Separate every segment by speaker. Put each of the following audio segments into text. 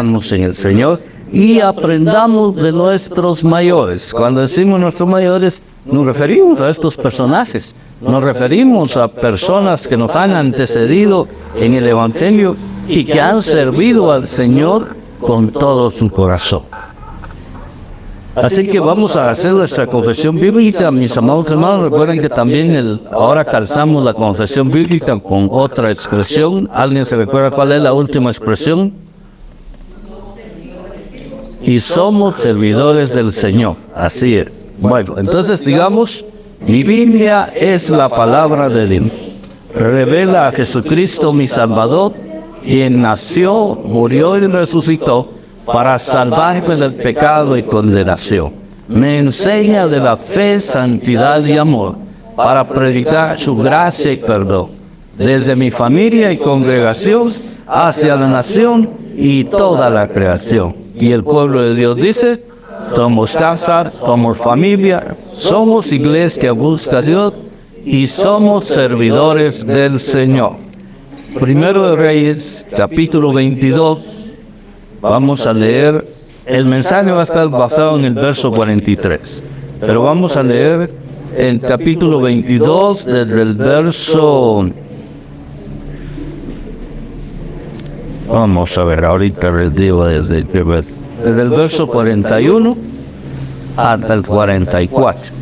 Speaker 1: crezcamos en el Señor y aprendamos de nuestros mayores. Cuando decimos nuestros mayores, nos referimos a estos personajes, nos referimos a personas que nos han antecedido en el Evangelio y que han servido al Señor con todo su corazón. Así que vamos a hacer nuestra confesión bíblica, mis amados hermanos. Recuerden que también ahora calzamos la confesión bíblica con otra expresión. ¿Alguien se recuerda cuál es la última expresión? Y somos servidores del Señor. Así es. Bueno, entonces digamos, mi Biblia es la palabra de Dios. Revela a Jesucristo mi Salvador, quien nació, murió y resucitó para salvarme del pecado y condenación. Me enseña de la fe, santidad y amor, para predicar su gracia y perdón, desde mi familia y congregación hacia la nación y toda la creación. Y el pueblo de Dios dice, somos casa, somos familia, somos iglesia que busca a Dios y somos servidores del Señor. Primero de Reyes, capítulo 22. Vamos a leer, el mensaje va a estar basado en el verso 43, pero vamos a leer el capítulo 22 desde el verso... Vamos a ver, ahorita les digo desde el verso 41 hasta el 44.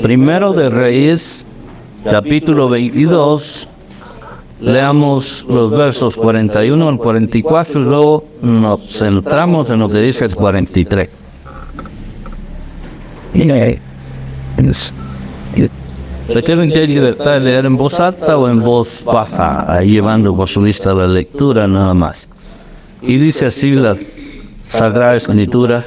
Speaker 1: Primero de Reyes, capítulo 22, leamos los versos 41 al 44 y luego nos centramos en lo que dice el 43. Requieren que libertad de leer en voz alta o en voz baja, ahí llevando por su lista de lectura nada más. Y dice así la Sagrada Escritura: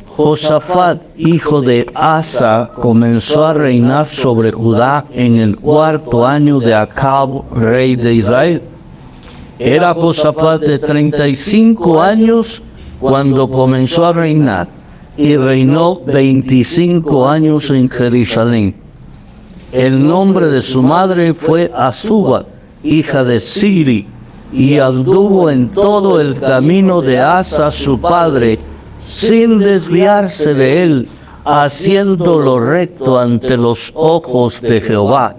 Speaker 1: Josafat, hijo de Asa, comenzó a reinar sobre Judá en el 4º año de Acab, rey de Israel. Era Josafat de 35 años cuando comenzó a reinar y reinó 25 años en Jerusalén. El nombre de su madre fue Azuba, hija de Siri, y anduvo en todo el camino de Asa su padre, sin desviarse de él, haciendo lo recto ante los ojos de Jehová.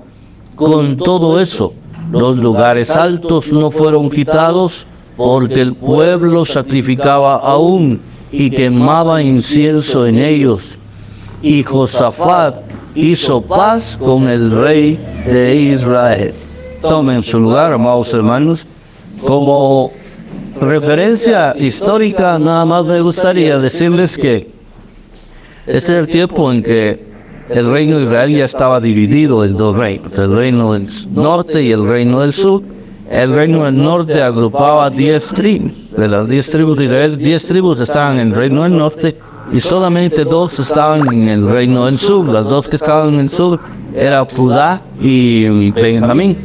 Speaker 1: Con todo eso, los lugares altos no fueron quitados, porque el pueblo sacrificaba aún y quemaba incienso en ellos. Y Josafat hizo paz con el rey de Israel. Tomen su lugar, amados hermanos. Como referencia histórica, nada más me gustaría decirles que este es el tiempo en que el reino de Israel ya estaba dividido en dos reinos, el reino del norte y el reino del sur. El reino del norte agrupaba 10 tribus. De las 10 tribus de Israel, 10 tribus estaban en el reino del norte y solamente 2 estaban en el reino del sur. Las 2 que estaban en el sur eran Judá y Benjamín.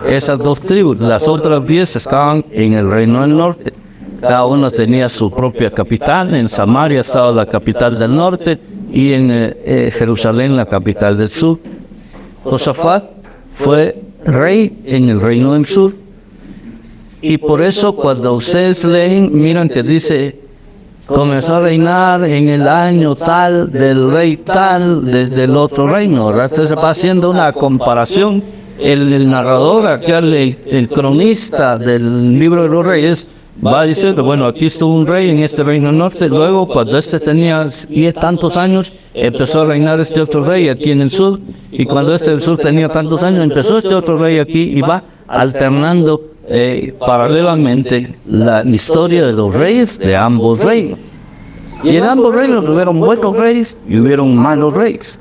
Speaker 1: Esas 2 tribus, las otras 10 estaban en el reino del norte. Cada una tenía su propia capital. En Samaria estaba la capital del norte y en Jerusalén la capital del sur. Josafat fue rey en el reino del sur. Y por eso cuando ustedes leen, miran que dice, comenzó a reinar en el año tal del rey tal del otro reino, ¿verdad? Entonces va haciendo una comparación. El narrador, el cronista del libro de los reyes, va diciendo, bueno, aquí estuvo un rey en este reino del norte, luego cuando este tenía 10 tantos años, empezó a reinar este otro rey aquí en el sur, y cuando este del sur tenía tantos años, empezó este otro rey aquí, y va alternando paralelamente la historia de los reyes de ambos reinos. Y en ambos reinos hubieron buenos reyes y hubieron malos reyes.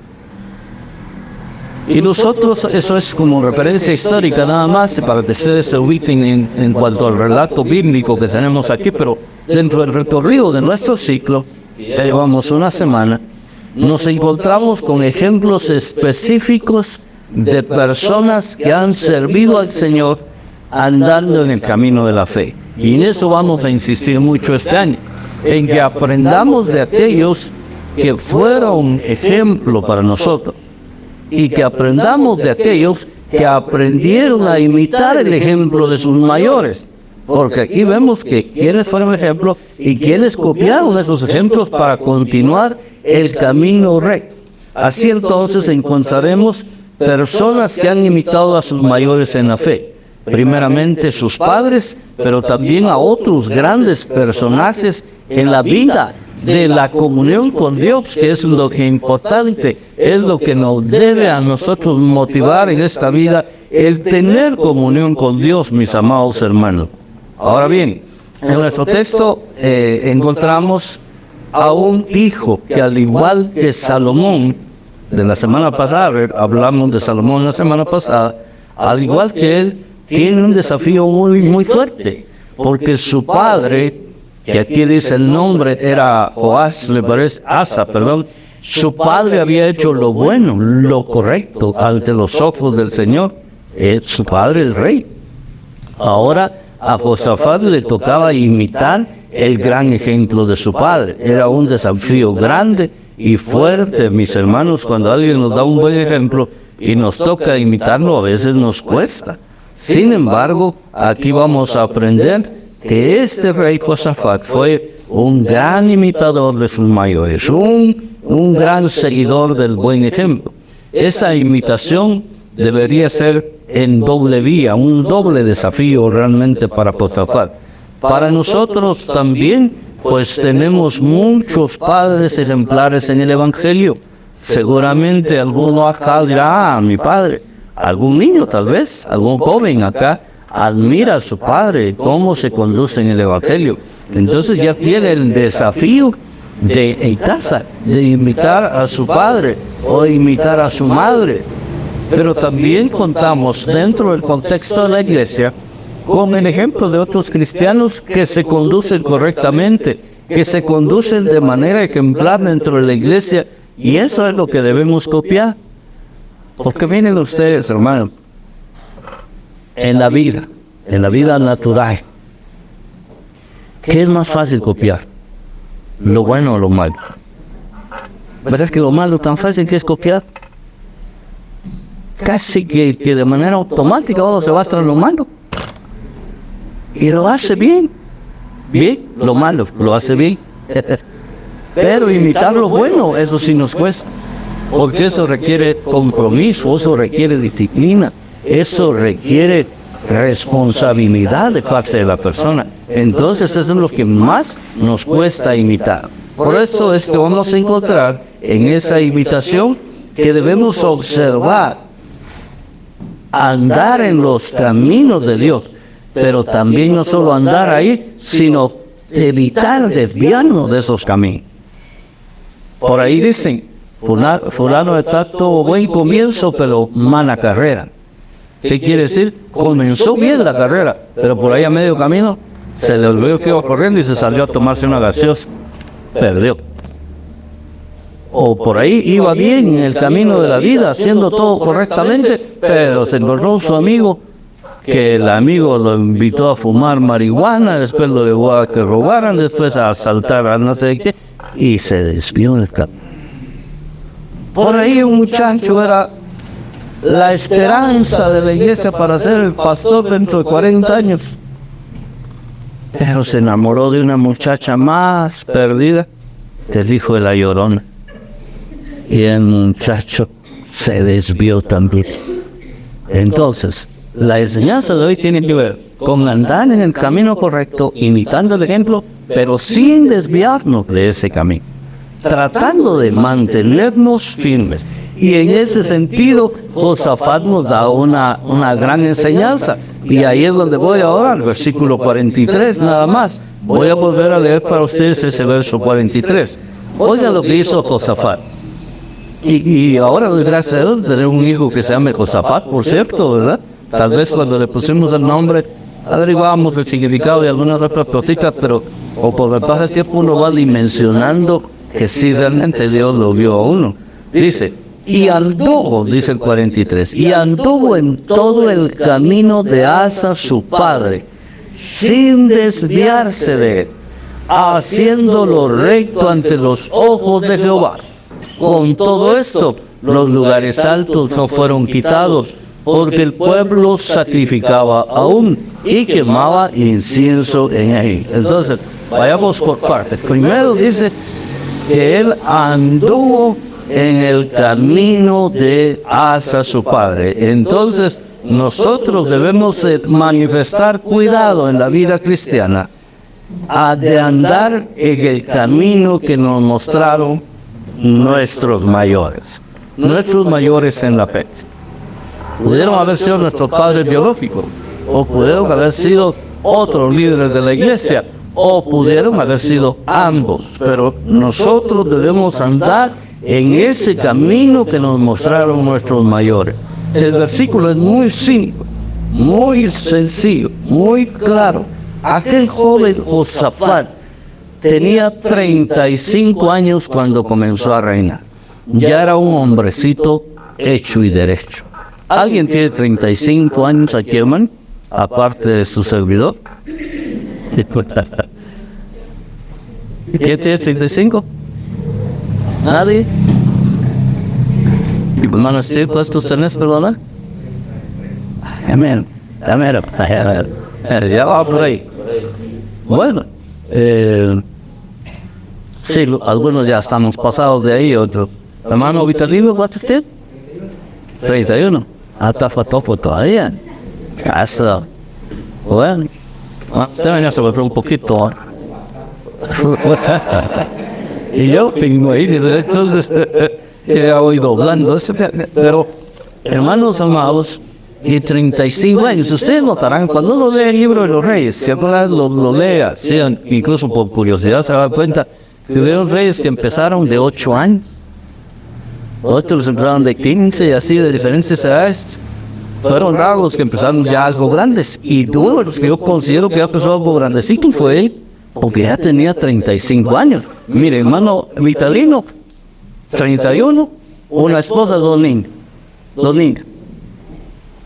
Speaker 1: Y nosotros, eso es como referencia histórica nada más, para que ustedes se ubiquen en cuanto al relato bíblico que tenemos aquí, pero dentro del recorrido de nuestro ciclo, ya llevamos una semana, nos encontramos con ejemplos específicos de personas que han servido al Señor andando en el camino de la fe. Y en eso vamos a insistir mucho este año, en que aprendamos de aquellos que fueron ejemplo para nosotros. y que aprendamos de aquellos que aprendieron a imitar el ejemplo de sus mayores. Porque aquí vemos que quienes fueron ejemplo y quienes copiaron esos ejemplos para continuar el camino recto. Así entonces encontraremos personas que han imitado a sus mayores en la fe. Primeramente sus padres, pero también a otros grandes personajes en la vida de la comunión con Dios, que es lo que es importante, es lo que nos debe a nosotros motivar en esta vida, el tener comunión con Dios, mis amados hermanos. Ahora bien, en nuestro texto encontramos a un hijo que, al igual que Salomón, de la semana pasada, hablamos de Salomón la semana pasada, al igual que él, tiene un desafío muy fuerte, porque su padre, que aquí dice el nombre, era Joás, me parece, Asa, perdón, su padre había hecho lo bueno, lo correcto, ante los ojos del Señor, su padre el rey. Ahora a Josafat le tocaba imitar el gran ejemplo de su padre. Era un desafío grande y fuerte, mis hermanos. Cuando alguien nos da un buen ejemplo y nos toca imitarlo, a veces nos cuesta. Sin embargo, aquí vamos a aprender que este rey Josafat fue un gran imitador de sus mayores, un gran seguidor del buen ejemplo. Esa imitación debería ser en doble vía, un doble desafío realmente para Josafat. Para nosotros también, pues tenemos muchos padres ejemplares en el Evangelio. Seguramente alguno acá dirá, mi padre, algún niño tal vez, algún joven acá, admira a su padre, cómo se conduce en el Evangelio. Entonces ya tiene el desafío de en casa, de imitar a su padre o imitar a su madre. Pero también contamos dentro del contexto de la iglesia con el ejemplo de otros cristianos que se conducen correctamente, que se conducen de manera ejemplar dentro de la iglesia, y eso es lo que debemos copiar. Porque miren ustedes, hermanos, en la vida natural, ¿qué es más fácil copiar? ¿Lo bueno o lo malo? ¿Verdad que lo malo tan fácil que es copiar? Casi que de manera automática uno se va tras lo malo. Y lo hace bien. Bien, lo malo, lo hace bien. Pero imitar lo bueno, eso sí nos cuesta. Porque eso requiere compromiso, eso requiere disciplina, eso requiere responsabilidad de parte de la persona. Entonces eso es lo que más nos cuesta imitar. Por eso es que vamos a encontrar en esa imitación que debemos observar, andar en los caminos de Dios, pero también no solo andar ahí, sino evitar desviarnos de esos caminos. Por ahí dicen, fulano de tal tuvo buen comienzo, pero mala carrera. ¿Qué quiere decir? Comenzó bien la carrera, pero por ahí a medio camino se le olvidó que iba corriendo y se salió a tomarse una gaseosa. Perdió. O por ahí iba bien en el camino de la vida, haciendo todo correctamente, pero se encontró su amigo, que el amigo lo invitó a fumar marihuana, después lo llevó a que robaran, después a asaltar a no sé qué, y se desvió del camino. Por ahí un muchacho era la esperanza de la iglesia para ser el pastor dentro de 40 años, pero se enamoró de una muchacha más perdida, el hijo de la Llorona, y el muchacho se desvió también. Entonces, la enseñanza de hoy tiene que ver con andar en el camino correcto, imitando el ejemplo, pero sin desviarnos de ese camino, tratando de mantenernos firmes. Y en ese sentido, Josafat nos da una gran enseñanza. Y ahí es donde voy ahora, al versículo 43 nada más. Voy a volver a leer para ustedes ese verso 43. Oiga lo que hizo Josafat. Y ahora doy gracias a Dios de tener un hijo que se llame Josafat, por cierto, ¿verdad? Tal vez cuando le pusimos el nombre, averiguábamos el significado de algunas otras cositas, pero o por el paso del tiempo uno va dimensionando que sí realmente Dios lo vio a uno. Dice, y anduvo, dice el 43, y anduvo en todo el camino de Asa su padre, sin desviarse de él, haciendo lo recto ante los ojos de Jehová. Con todo esto, los lugares altos no fueron quitados, porque el pueblo sacrificaba aún y quemaba incienso en él. Entonces, vayamos por partes. Primero dice que él anduvo en el camino de Asa su padre. Entonces, nosotros debemos manifestar cuidado en la vida cristiana de andar en el camino que nos mostraron nuestros mayores en la fe. Pudieron haber sido nuestros padres biológicos, o pudieron haber sido otros líderes de la iglesia, o pudieron haber sido ambos, pero nosotros debemos andar en ese camino que nos mostraron nuestros mayores. El versículo es muy simple, muy sencillo, muy claro. Aquel joven Josafat tenía 35 años cuando comenzó a reinar. Ya era un hombrecito hecho y derecho. ¿Alguien tiene 35 años aquí, hermano? Aparte de su servidor. ¿Quién tiene 35? ¿Nadie? Hermano Steve, ¿cuántos tenés, perdona? Amén. Amén. Ya va por ahí. Bueno, sí, algunos ya estamos pasados de ahí, otros. Hermano Vitalino, ¿cuántos tiene? 31. Hasta fotógrafo todavía. Eso. Bueno. Usted venía a sobre un poquito. Y yo tengo ahí, entonces, que voy doblando. Pero, hermanos amados, y 35 años, ustedes notarán, cuando uno lee el libro de los reyes, si alguna vez lo lea, sean, incluso por curiosidad, se da cuenta que hubieron reyes que empezaron de 8 años. Otros empezaron de 15 y así de diferentes edades. Fueron raros que empezaron ya algo grandes. Y uno de los que yo considero que ya empezó algo grandecito fue él, porque ya tenía 35 años. Mire, hermano Vitalino, 31, una esposa, 2 niños. 2 niños.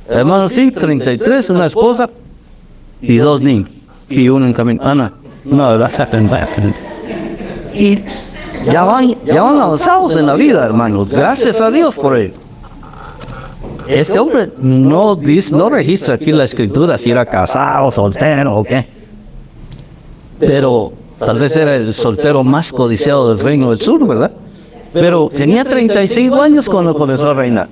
Speaker 1: Hermano sí, 33, una esposa y 2 niños. Y uno en camino. No, ¿verdad? Y ya van avanzados en la vida, hermanos. Gracias a Dios por él. Este hombre no registra aquí la escritura si era casado, soltero o qué. Pero tal vez era el soltero más codiciado del reino del sur, ¿verdad? Pero tenía 35 años cuando comenzó a reinar.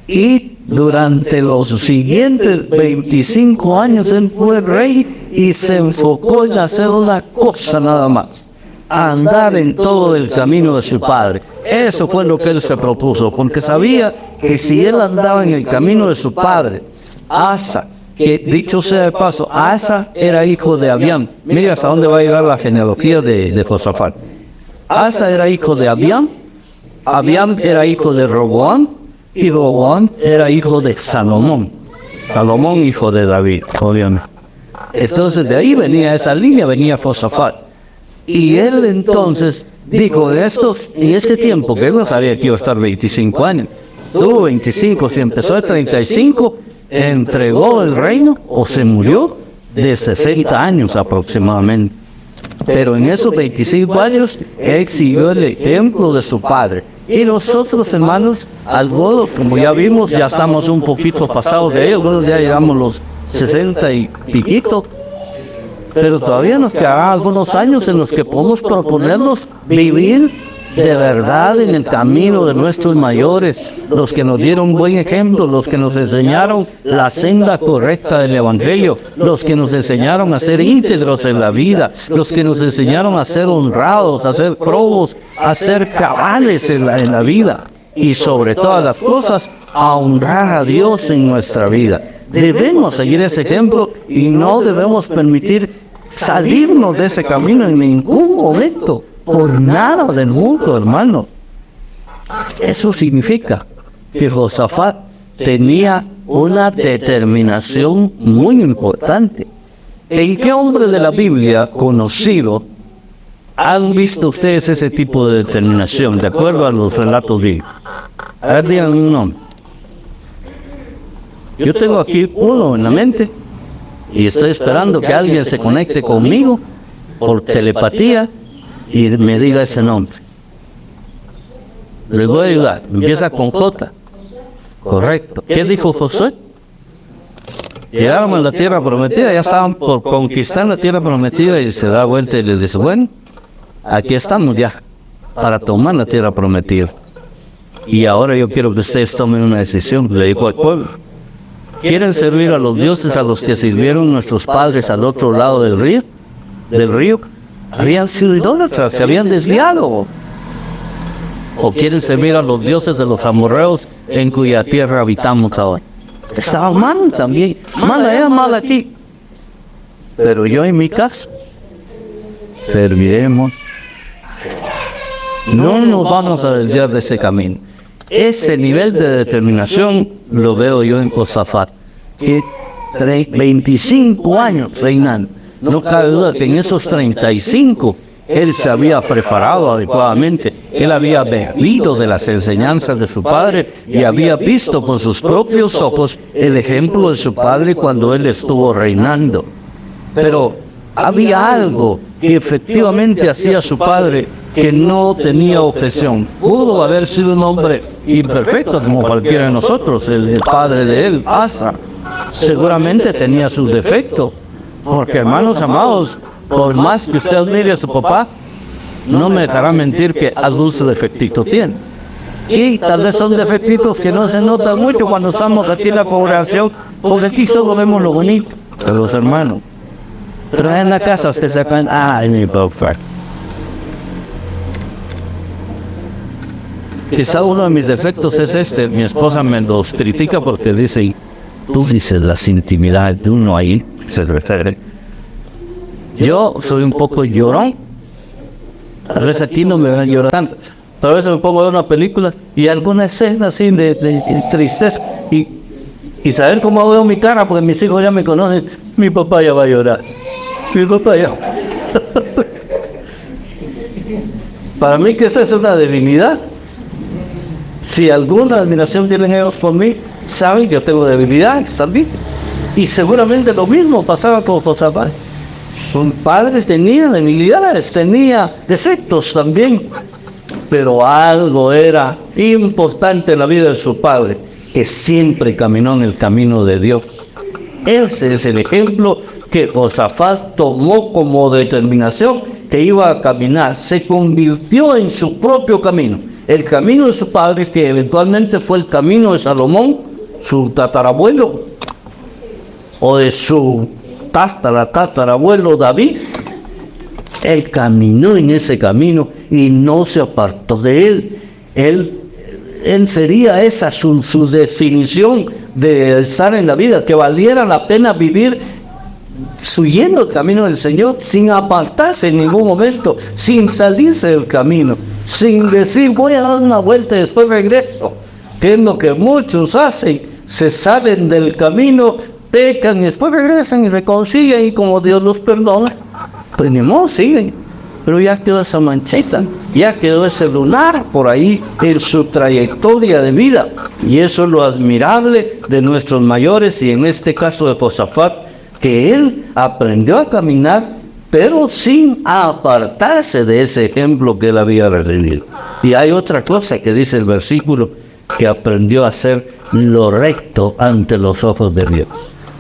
Speaker 1: Y durante los siguientes 25 años él fue rey y se enfocó en hacer una cosa nada más: andar en todo el camino de su padre. Eso fue lo que él se propuso, porque sabía que si él andaba en el camino de su padre, Asa, que dicho sea de paso, Asa era hijo de Abiam. Mira hasta dónde va a llegar la genealogía de Josafat. Asa era hijo de Abiam, Abiam era hijo de Roboam, y Roboam era hijo de Salomón. Salomón, hijo de David, obviamente. Entonces de ahí venía esa línea, venía Josafat. Y él entonces dijo, en este tiempo, que él no sabía que iba a estar 25 años, tuvo 25, si empezó de 35, entregó el reino o se murió de 60 años aproximadamente. Pero en esos 25 años, él siguió el ejemplo de su padre. Y nosotros, hermanos, algunos, como ya vimos, ya estamos un poquito pasados de ellos, algunos ya llegamos los 60 y piquito. Pero todavía nos quedarán algunos años en los que podemos proponernos vivir de verdad en el camino de nuestros mayores, los que nos dieron buen ejemplo, los que nos enseñaron la senda correcta del Evangelio, los que nos enseñaron a ser íntegros en la vida, los que nos enseñaron a ser honrados, a ser probos, a ser cabales en la vida, y sobre todas las cosas, a honrar a Dios en nuestra vida. Debemos seguir ese ejemplo y no debemos permitir salirnos de ese camino en ningún momento, por nada del mundo, hermano. Eso significa que Josafat tenía una determinación muy importante. ¿En qué hombre de la Biblia conocido han visto ustedes ese tipo de determinación, de acuerdo a los relatos bíblicos? A ver, digan un nombre. Yo tengo aquí uno en la mente y estoy esperando que alguien se conecte conmigo por telepatía y me diga ese nombre. les voy a ayudar. Empieza con J. Correcto. ¿Qué dijo Josué? Llegaron a la tierra prometida, ya estaban por conquistar la tierra prometida y se da vuelta y les dice, bueno, aquí estamos ya para tomar la tierra prometida. Y ahora yo quiero que ustedes tomen una decisión, le dijo al pueblo. ¿Quieren servir a los dioses a los que sirvieron nuestros padres al otro lado del río? Habían sido idólatras, se habían desviado. ¿O quieren servir a los dioses de los amorreos en cuya tierra habitamos ahora? Estaba mal también, mal allá, mal aquí. Pero yo en mi casa, serviremos. No nos vamos a desviar de ese camino. Ese nivel de determinación lo veo yo en Josafat, que 25 años reinando. No cabe duda que en esos 35 él se había preparado adecuadamente. Él había bebido de las enseñanzas de su padre y había visto con sus propios ojos el ejemplo de su padre cuando él estuvo reinando. Pero había algo que efectivamente hacía su padre que no tenía objeción. Pudo haber sido un hombre imperfecto como cualquiera de nosotros, el padre de él, Asa. Seguramente tenía sus defectos, porque hermanos amados, por más que usted admire a su papá, no me dejará mentir que algún defectito tiene. Y tal vez son defectitos que no se notan mucho cuando estamos aquí en la congregación, porque aquí solo vemos lo bonito de los hermanos. Pero en la casa usted se acuerdan, ay, mi papá. Quizá uno de mis defectos es este, mi esposa me los critica porque dice, tú dices las intimidades de uno ahí, se refiere. Yo soy un poco llorón, tal vez aquí no me van a llorar tanto, tal vez me pongo a ver una película y alguna escena así de tristeza y saber cómo veo mi cara, porque mis hijos ya me conocen, mi papá ya va a llorar, mi papá ya. Para mí que esa es una debilidad. Si alguna admiración tienen ellos por mí, saben que yo tengo debilidades también. Y seguramente lo mismo pasaba con Josafat. Su padre tenía debilidades, tenía defectos también. Pero algo era importante en la vida de su padre, que siempre caminó en el camino de Dios. Ese es el ejemplo que Josafat tomó como determinación que iba a caminar. Se convirtió en su propio camino. El camino de su padre, que eventualmente fue el camino de Salomón, su tatarabuelo, o de su tatarabuelo David. Él caminó en ese camino y no se apartó de él. Él sería esa su definición de estar en la vida, que valiera la pena vivir siguiendo el camino del Señor, sin apartarse en ningún momento, sin salirse del camino, sin decir voy a dar una vuelta y después regreso, que es lo que muchos hacen. Se salen del camino, pecan y después regresan y reconcilian, y como Dios los perdona, pues ni modo, siguen. Pero ya quedó esa manchita, ya quedó ese lunar por ahí en su trayectoria de vida, y eso es lo admirable de nuestros mayores, y en este caso de Josafat, que él aprendió a caminar, pero sin apartarse de ese ejemplo que él había recibido. Y hay otra cosa que dice el versículo, que aprendió a hacer lo recto ante los ojos de Dios.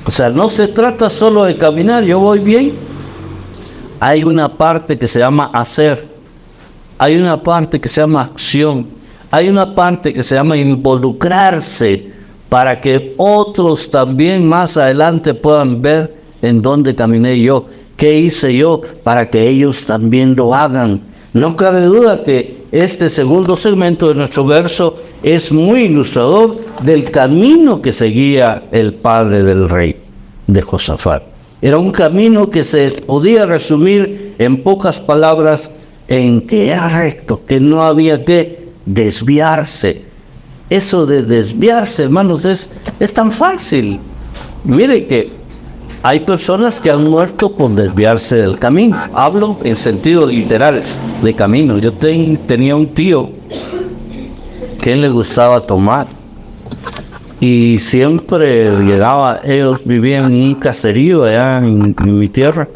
Speaker 1: O sea, no se trata solo de caminar, yo voy bien. Hay una parte que se llama hacer, hay una parte que se llama acción, hay una parte que se llama involucrarse, para que otros también más adelante puedan ver en dónde caminé yo, qué hice yo, para que ellos también lo hagan. No cabe duda que este segundo segmento de nuestro verso es muy ilustrador del camino que seguía el padre del rey de Josafat. Era un camino que se podía resumir en pocas palabras en que era recto, que no había que desviarse. Eso de desviarse, hermanos, es tan fácil. Mire que hay personas que han muerto por desviarse del camino. Hablo en sentido literal de camino. Yo tenía un tío que a él le gustaba tomar. Y siempre llegaba, ellos vivían en un caserío allá en mi tierra.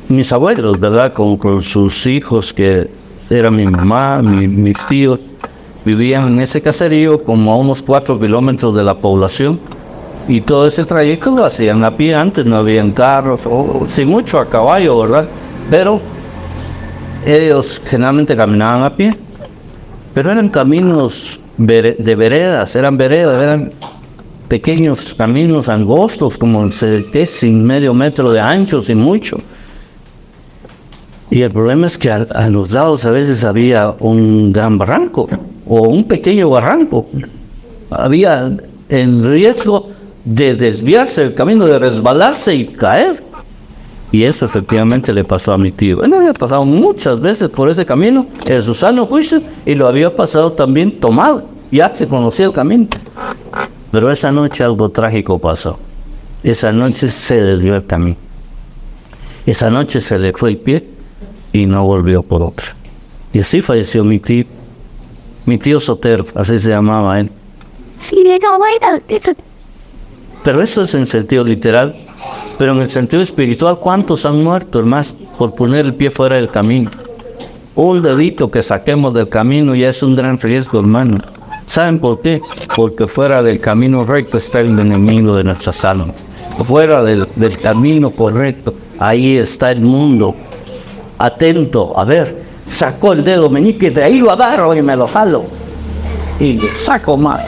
Speaker 1: Mis abuelos, ¿verdad? Con sus hijos que era mi mamá, mis tíos, vivían en ese caserío como a unos 4 kilómetros de la población. Y todo ese trayecto lo hacían a pie. Antes no habían carros, o sin mucho a caballo, ¿verdad? Pero ellos generalmente caminaban a pie. Pero eran caminos de veredas, eran pequeños caminos angostos, como sin medio metro de ancho, sin mucho. Y el problema es que a los lados a veces había un gran barranco o un pequeño barranco. Había el riesgo de desviarse el camino, de resbalarse y caer. Y eso efectivamente le pasó a mi tío. Él había pasado muchas veces por ese camino en su sano juicio y lo había pasado también tomado. Ya se conocía el camino. Pero esa noche algo trágico pasó. Esa noche se desvió el camino. Esa noche se le fue el pie y no volvió por otra. Y así falleció mi tío Sotero, así se llamaba él. Pero eso es en sentido literal. Pero en el sentido espiritual, ¿cuántos han muerto, hermanos, por poner el pie fuera del camino? Un dedito que saquemos del camino ya es un gran riesgo, hermano. ¿Saben por qué? Porque fuera del camino recto está el enemigo de nuestras almas. Fuera del camino correcto, ahí está el mundo. Atento, a ver, sacó el dedo meñique, de ahí lo agarro y me lo jalo. Y le saco mal.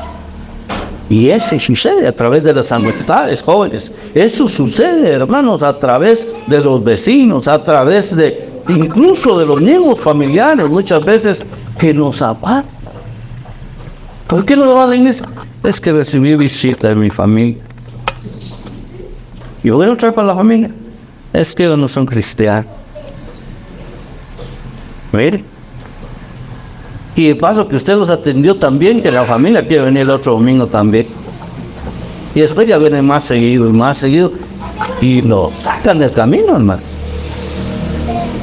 Speaker 1: Y eso sucede a través de las amistades, jóvenes. Eso sucede, hermanos, a través de los vecinos, a través de incluso de los mismos familiares, muchas veces que nos apartan. ¿Por qué no lo hacen? Es que recibí visita de mi familia. ¿Y voy a traer para la familia? Es que ellos no son cristianos. Mire. Y de paso que usted los atendió también, que la familia quiere venir el otro domingo también. Y después ya vienen más seguido y lo sacan del camino, hermano.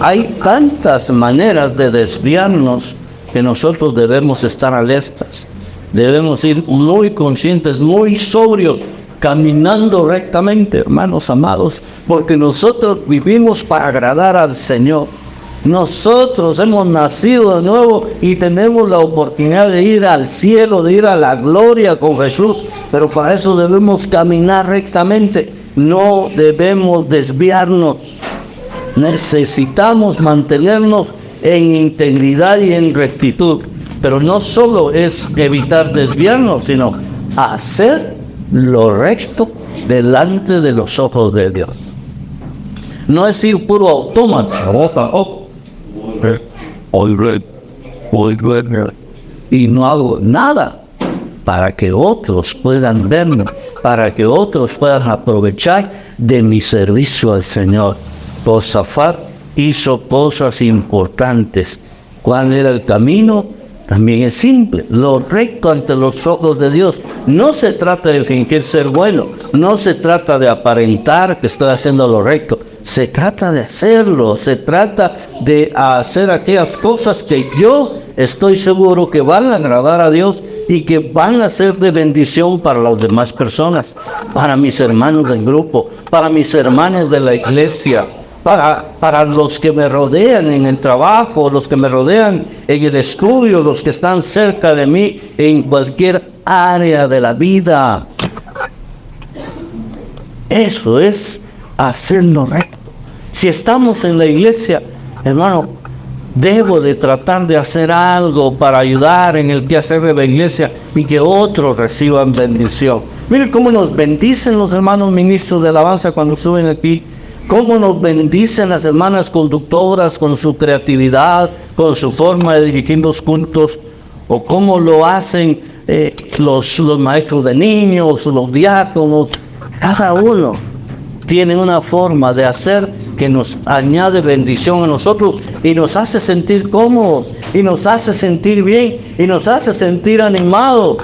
Speaker 1: Hay tantas maneras de desviarnos que nosotros debemos estar alertas. Debemos ir muy conscientes, muy sobrios, caminando rectamente, hermanos amados, porque nosotros vivimos para agradar al Señor. Nosotros hemos nacido de nuevo y tenemos la oportunidad de ir al cielo, de ir a la gloria con Jesús, pero para eso debemos caminar rectamente, no debemos desviarnos. Necesitamos mantenernos en integridad y en rectitud, pero no solo es evitar desviarnos, sino hacer lo recto delante de los ojos de Dios. No es ir puro autómata, y no hago nada para que otros puedan verme, para que otros puedan aprovechar de mi servicio al Señor. Josafat hizo cosas importantes. ¿Cuál era el camino? También es simple, lo recto ante los ojos de Dios. No se trata de fingir ser bueno, no se trata de aparentar que estoy haciendo lo recto. Se trata de hacerlo, se trata de hacer aquellas cosas que yo estoy seguro que van a agradar a Dios y que van a ser de bendición para las demás personas, para mis hermanos del grupo, para mis hermanos de la iglesia, para los que me rodean en el trabajo, los que me rodean en el estudio, los que están cerca de mí en cualquier área de la vida. Eso es hacerlo recto. Si estamos en la iglesia, hermano, debo de tratar de hacer algo para ayudar en el quehacer de la iglesia y que otros reciban bendición. Miren cómo nos bendicen los hermanos ministros de alabanza cuando suben aquí. Cómo nos bendicen las hermanas conductoras con su creatividad, con su forma de dirigir los cultos, o cómo lo hacen los maestros de niños, los diáconos. Cada uno tiene una forma de hacer que nos añade bendición a nosotros y nos hace sentir cómodos, y nos hace sentir bien, y nos hace sentir animados.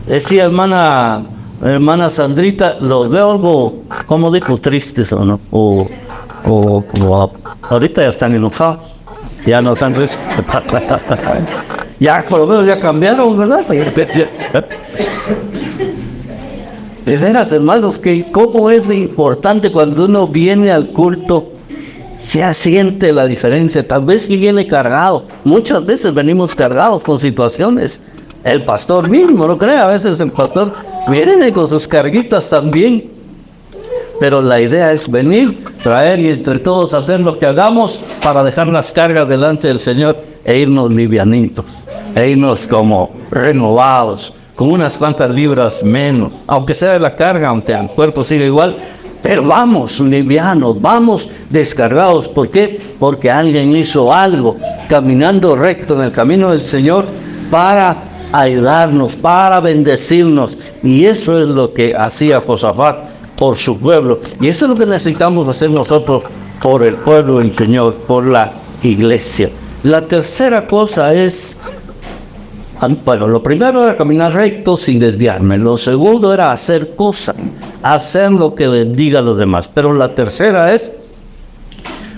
Speaker 1: Decía hermana Sandrita, los veo algo, como dijo, tristes o no, o ahorita ya están enojados, ya no están tristes. Ya por lo menos ya cambiaron, ¿verdad? De veras, hermanos, que cómo es de importante cuando uno viene al culto ya siente la diferencia. Tal vez que viene cargado. Muchas veces venimos cargados con situaciones. El pastor mismo, ¿no cree? A veces el pastor viene con sus carguitas también. Pero la idea es venir, traer y entre todos hacer lo que hagamos para dejar las cargas delante del Señor e irnos livianitos, e irnos como renovados, con unas cuantas libras menos, aunque sea de la carga, aunque el cuerpo siga igual, pero vamos livianos, vamos descargados. ¿Por qué? Porque alguien hizo algo, caminando recto en el camino del Señor para ayudarnos, para bendecirnos. Y eso es lo que hacía Josafat por su pueblo. Y eso es lo que necesitamos hacer nosotros por el pueblo del Señor, por la iglesia. La tercera cosa es, bueno, lo primero era caminar recto sin desviarme. Lo segundo era hacer cosas, hacer lo que bendiga a los demás. Pero la tercera es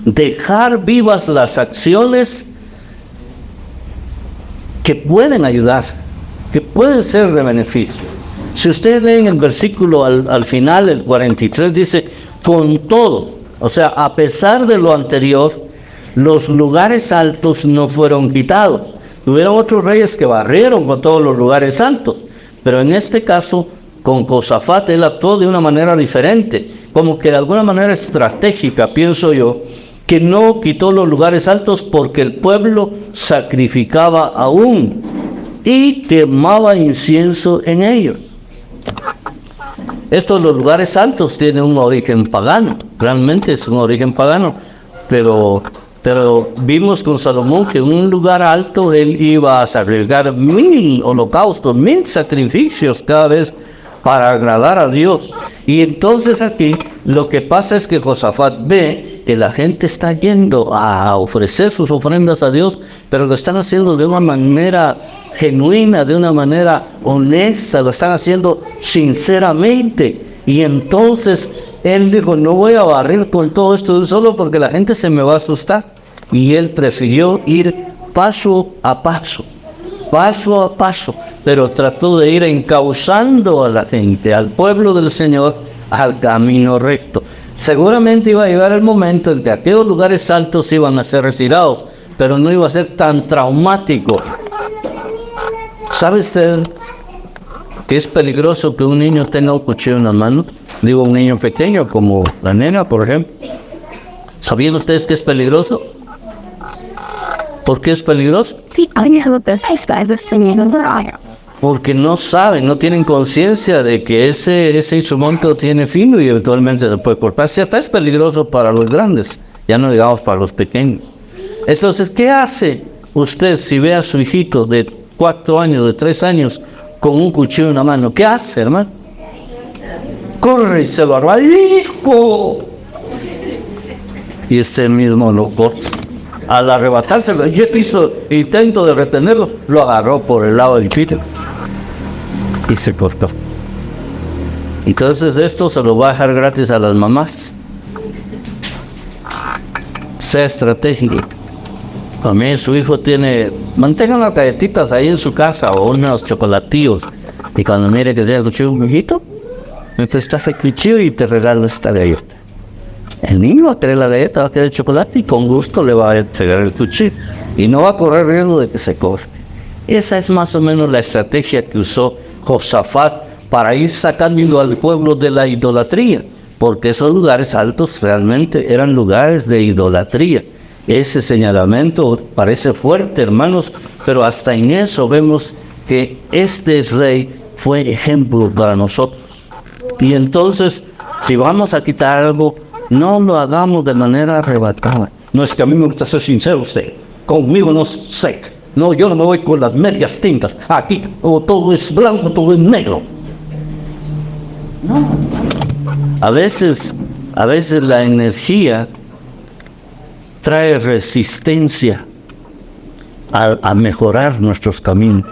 Speaker 1: dejar vivas las acciones que pueden ayudar, que pueden ser de beneficio. Si ustedes leen el versículo al final, el 43, dice, con todo, o sea, a pesar de lo anterior, los lugares altos no fueron quitados. Hubieron otros reyes que barrieron con todos los lugares altos, pero en este caso, con Josafat, él actuó de una manera diferente, como que de alguna manera estratégica, pienso yo, que no quitó los lugares altos porque el pueblo sacrificaba aún y quemaba incienso en ellos. Estos los lugares altos tienen un origen pagano, realmente es un origen pagano, pero vimos con Salomón que en un lugar alto él iba a sacrificar 1000 holocaustos, 1000 sacrificios cada vez para agradar a Dios. Y entonces aquí lo que pasa es que Josafat ve que la gente está yendo a ofrecer sus ofrendas a Dios, pero lo están haciendo de una manera genuina, de una manera honesta, lo están haciendo sinceramente. Y entonces él dijo, no voy a barrer con todo esto solo porque la gente se me va a asustar. Y él prefirió ir paso a paso, pero trató de ir encauzando a la gente, al pueblo del Señor, al camino recto. Seguramente iba a llegar el momento en que aquellos lugares altos iban a ser retirados, pero no iba a ser tan traumático. ¿Sabe usted que es peligroso que un niño tenga un cuchillo en la mano? Digo, un niño pequeño, como la nena, por ejemplo. ¿Sabían ustedes que es peligroso? ¿Por qué es peligroso? Porque no saben, no tienen conciencia de que ese instrumento tiene filo y eventualmente se puede cortar. Si hasta es peligroso para los grandes, ya no digamos para los pequeños. Entonces, ¿qué hace usted si ve a su hijito de 4 años, de 3 años, con un cuchillo en la mano? ¿Qué hace, hermano? Corre y se lo agarra. ¡Hijo! Y este mismo lo corta. Al arrebatárselo, yo hizo intento de retenerlo, lo agarró por el lado del pito y se cortó. Entonces esto se lo va a dejar gratis a las mamás. Sea estratégico. También su hijo mantengan las galletitas ahí en su casa o unos chocolatillos. Y cuando mire que tiene el cuchillo, hijito, me prestas el cuchillo y te regalo esta galleta. El niño va a querer la galleta, va a querer el chocolate y con gusto le va a entregar el cuchillo. Y no va a correr riesgo de que se corte. Esa es más o menos la estrategia que usó Josafat para ir sacando al pueblo de la idolatría. Porque esos lugares altos realmente eran lugares de idolatría. Ese señalamiento parece fuerte, hermanos, pero hasta en eso vemos que este rey fue ejemplo para nosotros. Y entonces, si vamos a quitar algo, no lo hagamos de manera arrebatada. No es que a mí me gusta ser sincero usted. Conmigo no sé. No, yo no me voy con las medias tintas. Aquí todo es blanco, todo es negro. No. A veces la energía trae resistencia a mejorar nuestros caminos.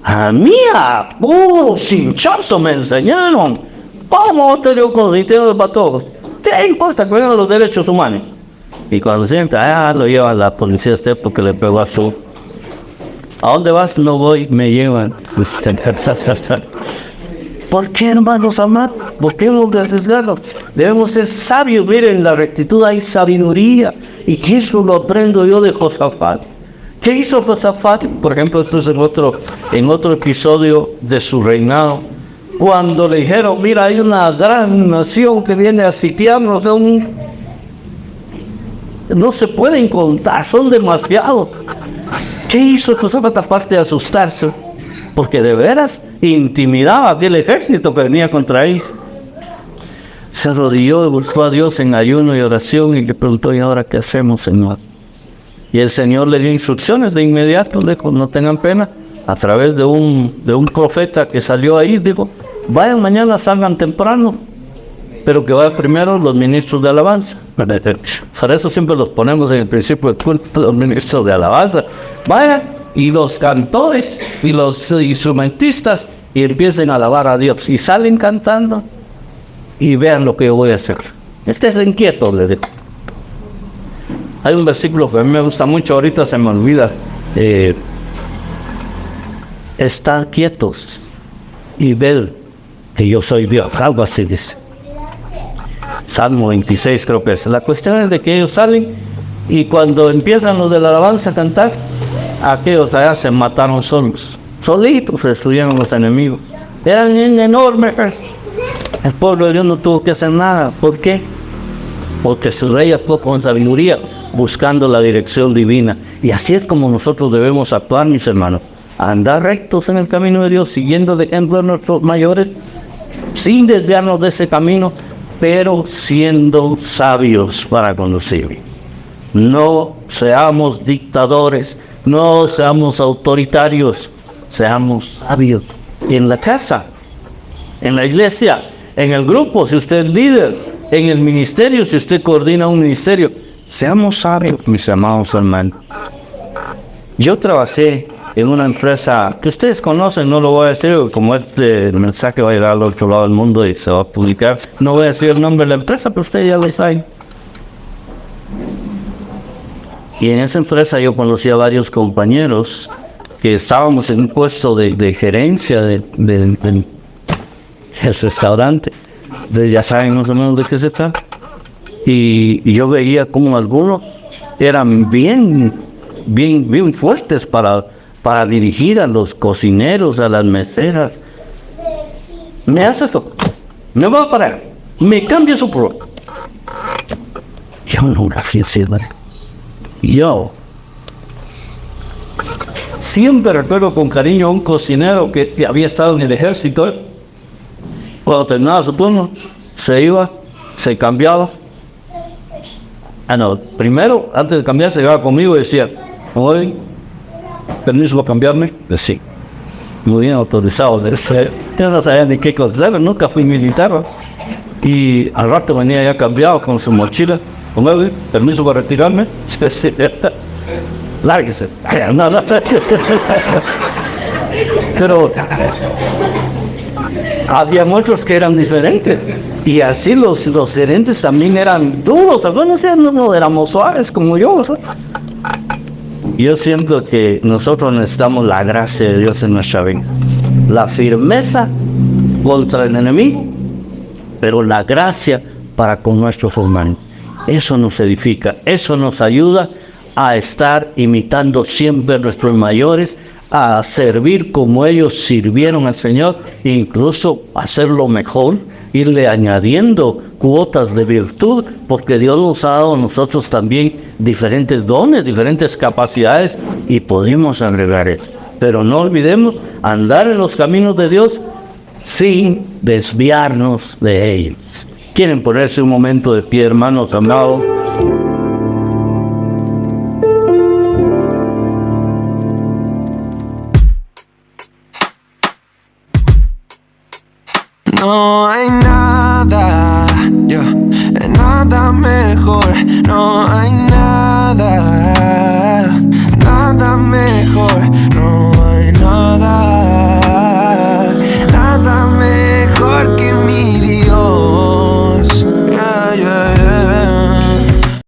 Speaker 1: A mí a puro cinchazo me enseñaron. ¿Cómo te dio consentido para todos? ¿Qué importa que vengan los derechos humanos? Y cuando siente, lo lleva la policía usted porque le pegó a su. ¿A dónde vas? No voy, me llevan. ¿Por qué, hermanos amados? ¿Por qué hemos de arriesgarnos? Debemos ser sabios. Miren, en la rectitud hay sabiduría. Y eso lo aprendo yo de Josafat. ¿Qué hizo Josafat? Por ejemplo, esto es en otro episodio de su reinado. Cuando le dijeron, mira, hay una gran nación que viene a sitiarnos, no se pueden contar, son demasiados. ¿Qué hizo Josafat aparte de asustarse? Porque de veras intimidaba a aquel ejército que venía contra ellos. Se arrodilló y buscó a Dios en ayuno y oración y le preguntó, ¿y ahora qué hacemos, Señor? Y el Señor le dio instrucciones de inmediato, le dijo, no tengan pena, a través de un profeta que salió ahí, dijo, vayan mañana, salgan temprano, pero que vayan primero los ministros de alabanza. Para eso siempre los ponemos en el principio del culto, los ministros de alabanza. Vayan, y los cantores y los instrumentistas, y empiecen a alabar a Dios. Y salen cantando, y vean lo que yo voy a hacer. Estés inquieto, le digo. Hay un versículo que a mí me gusta mucho, ahorita se me olvida. Estad quietos y ved que yo soy Dios. Algo así dice. Salmo 26 creo que es. La cuestión es de que ellos salen y cuando empiezan los de la alabanza a cantar, aquellos allá se mataron solos. Solitos se destruyeron los enemigos. Eran enormes. El pueblo de Dios no tuvo que hacer nada. ¿Por qué? Porque su rey actuó con sabiduría, buscando la dirección divina. Y así es como nosotros debemos actuar, mis hermanos. Andar rectos en el camino de Dios, siguiendo el ejemplo de nuestros mayores, sin desviarnos de ese camino, pero siendo sabios para conducir. No seamos dictadores, no seamos autoritarios, seamos sabios. En la casa, en la iglesia, en el grupo, si usted es líder, en el ministerio, si usted coordina un ministerio, seamos sabios, mis amados hermanos. Yo trabajé en una empresa que ustedes conocen, no lo voy a decir, como este mensaje va a llegar al otro lado del mundo y se va a publicar. No voy a decir el nombre de la empresa, pero ustedes ya lo saben. Y en esa empresa yo conocí a varios compañeros que estábamos en un puesto de gerencia del restaurante. Ya saben más o menos de qué se trata. Y yo veía como algunos eran bien fuertes para dirigir a los cocineros, a las meseras. Me hace esto, me va a parar, me cambia su pro. Yo no fíjense, yo siempre recuerdo con cariño a un cocinero que había estado en el ejército. Cuando terminaba su turno, se iba, se cambiaba. Primero, antes de cambiarse, llegaba conmigo y decía, oye, ¿permiso para cambiarme? Sí. Muy bien autorizado. Yo no sabía ni qué cosa, nunca fui militar, ¿no? Y al rato venía ya cambiado con su mochila. Oye, ¿permiso para retirarme? Lárguese. Pero había otros que eran diferentes. Y así los gerentes también eran duros. Algunos no éramos suaves como yo, ¿verdad? Yo siento que nosotros necesitamos la gracia de Dios en nuestra vida. La firmeza contra el enemigo, pero la gracia para con nuestros hermanos. Eso nos edifica, eso nos ayuda a estar imitando siempre a nuestros mayores, a servir como ellos sirvieron al Señor, e incluso hacerlo mejor, irle añadiendo cuotas de virtud, porque Dios nos ha dado a nosotros también diferentes dones, diferentes capacidades, y podemos agregar eso. Pero no olvidemos andar en los caminos de Dios sin desviarnos de ellos. ¿Quieren ponerse un momento de pie, hermanos amados?